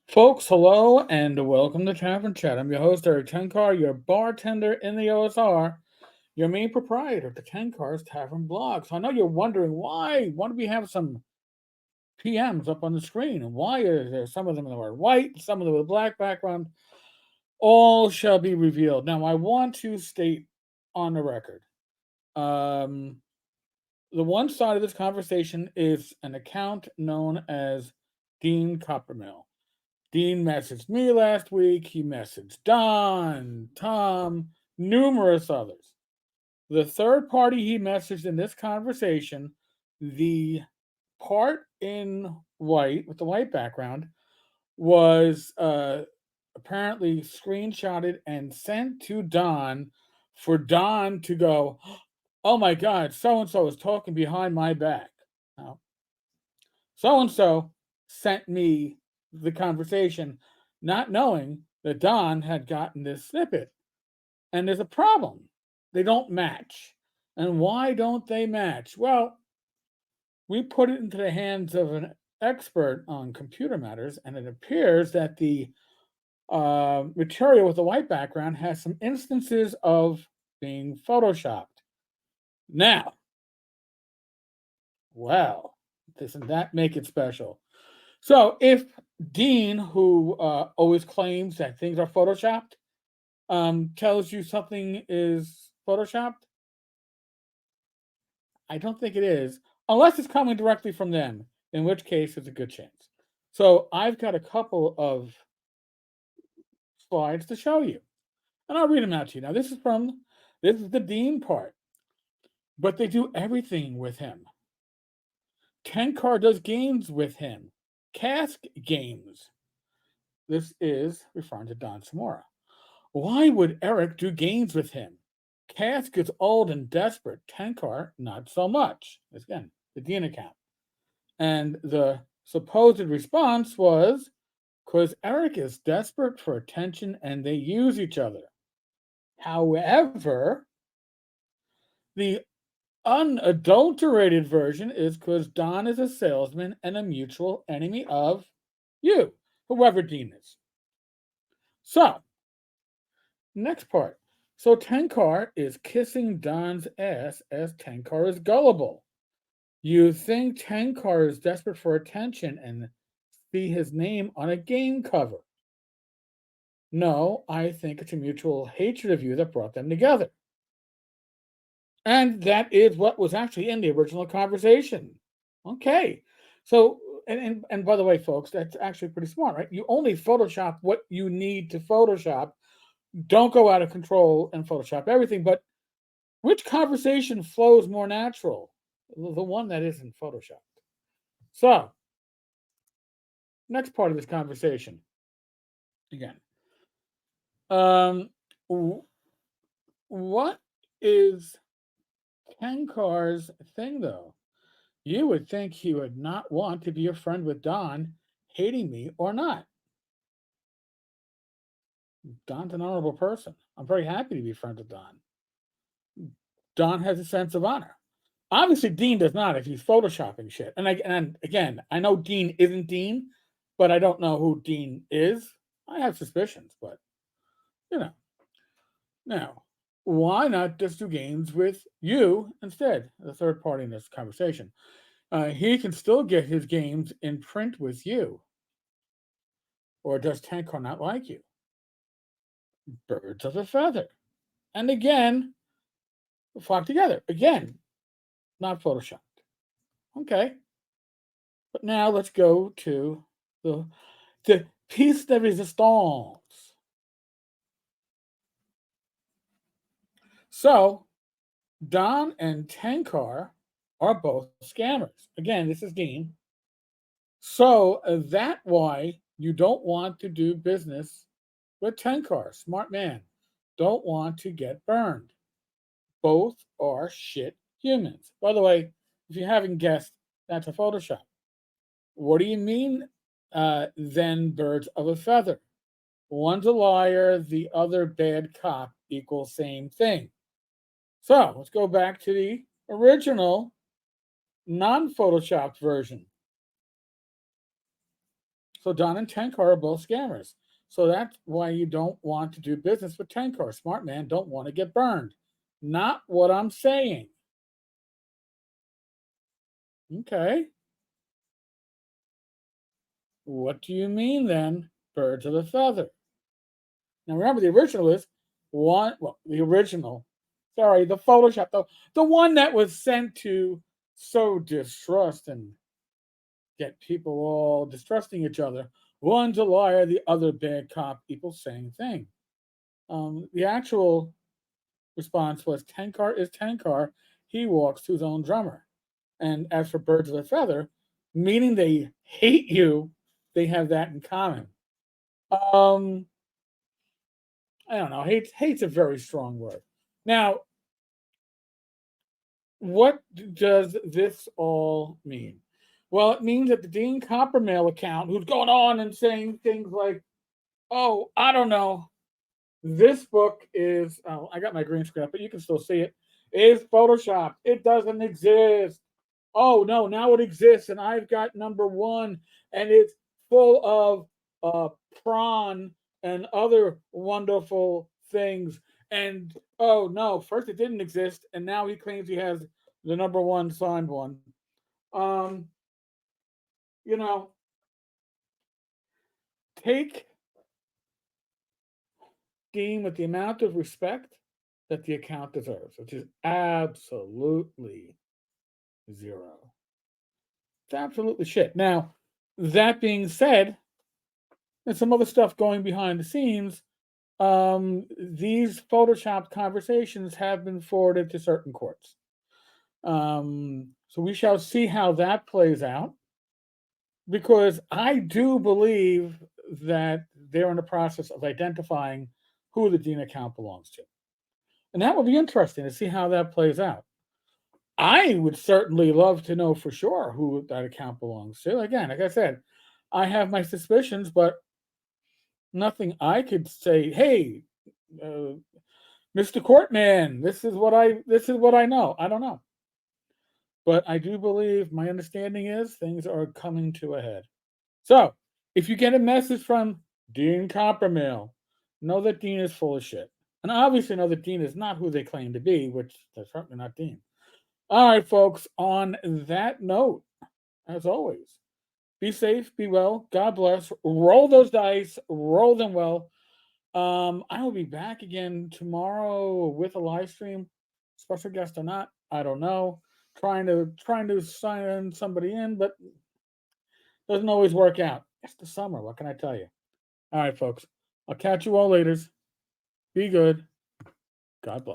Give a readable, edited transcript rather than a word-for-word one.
Folks, hello and welcome to Tavern Chat. I'm your host, Eric Tenkar, your bartender in the OSR, your main proprietor of the Tenkars Tavern blog. So I know you're wondering why do we have some PMs up on the screen? And why are there some of them that are white, some of them with a black background? All shall be revealed. Now, I want to state on the record um, the one side of this conversation is an account known as Dean Copermail. Dean messaged me last week. He messaged Don, Tom, numerous others. The third party he messaged in this conversation, the part in white with the white background, was apparently screenshotted and sent to Don for Don to go, oh my God, so and so is talking behind my back. Now, so and so sent me the conversation, not knowing that Don had gotten this snippet. And there's a problem. They don't match. And why don't they match? Well, we put it into the hands of an expert on computer matters, and it appears that the material with the white background has some instances of being photoshopped. Now, well, doesn't that make it special? So if Dean, who always claims that things are photoshopped, tells you something is photoshopped, I don't think it is, unless it's coming directly from them, in which case it's a good chance. So I've got a couple of slides to show you, and I'll read them out to you. Now this is the Dean part, but they do everything with him. Tenkar does games with him, cask games. This is referring to Don Semora. Why would Eric do games with him? Cask is old and desperate. Tenkar, not so much. Again, the Dean account. And the supposed response was because Eric is desperate for attention and they use each other. However, the unadulterated version is because Don is a salesman and a mutual enemy of you, whoever Dean is. So, next part. So Tenkar is kissing Don's ass as Tenkar is gullible. You think Tenkar is desperate for attention and see his name on a game cover. No, I think it's a mutual hatred of you that brought them together. And that is what was actually in the original conversation. Okay. So, and by the way, folks, that's actually pretty smart, right? You only Photoshop what you need to Photoshop. Don't go out of control and Photoshop everything. But which conversation flows more natural? The one that isn't Photoshopped. So, next part of this conversation. Again, um, what is Tenkar's thing though? You would think he would not want to be a friend with Don, hating me or not. Don's an honorable person. I'm very happy to be friends with Don. Don has a sense of honor. Obviously, Dean does not if he's photoshopping shit. And again, I know Dean isn't Dean, but I don't know who Dean is. I have suspicions, but you know. Now, why not just do games with you instead? The third party in this conversation. He can still get his games in print with you. Or does Tankar not like you? Birds of a feather. And again, flock together. Again, not photoshopped. Okay. But now let's go to the piece de resistance. So, Don and Tankar are both scammers. Again, this is Dean. So that why you don't want to do business with Tenkar. Smart man. Don't want to get burned. Both are shit humans. By the way, if you haven't guessed, that's a Photoshop. What do you mean, then birds of a feather? One's a liar, the other bad cop equals same thing. So let's go back to the original non photoshopped version. So Don and Tenkar are both scammers. So that's why you don't want to do business with Tenkar. Smart man don't want to get burned. Not what I'm saying. Okay. What do you mean then? Birds of a feather. Now remember, the original is one. Well, the original. Sorry, the Photoshop though. The one that was sent to sow distrust and get people all distrusting each other. One's a liar, the other bad cop. Equals same thing. The actual response was Tenkar is Tenkar. He walks to his own drummer. And as for birds of a feather, meaning they hate you, they have that in common. Um, I don't know. Hate's a very strong word. Now, what does this all mean? Well, it means that the Dean Copermail account, who's going on and saying things like, "Oh, I don't know, this book is," oh, I got my green screen up, but you can still see it, is Photoshopped. It doesn't exist. Oh no, now it exists, and I've got number one, and it's full of prawn and other wonderful things. And oh no, first it didn't exist, and now he claims he has the number one signed one. Um, you know, take Dean with the amount of respect that the account deserves, which is absolutely zero. It's absolutely shit. Now, that being said, and some other stuff going behind the scenes, these Photoshop conversations have been forwarded to certain courts. So we shall see how that plays out, because I do believe that they're in the process of identifying who the Dean account belongs to. And that will be interesting to see how that plays out. I would certainly love to know for sure who that account belongs to. Again, like I said, I have my suspicions, but nothing I could say, hey, uh, Mr. Courtman, this is what I know. I don't know. But I do believe my understanding is things are coming to a head. So if you get a message from Dean Coppermill, know that Dean is full of shit. And obviously know that Dean is not who they claim to be, which they're certainly not Dean. All right, folks, on that note, as always, be safe, be well, God bless. Roll those dice, roll them well. I will be back again tomorrow with a live stream, special guest or not, I don't know. Trying to sign somebody in, but doesn't always work out. It's the summer. What can I tell you? All right, folks. I'll catch you all later. Be good. God bless.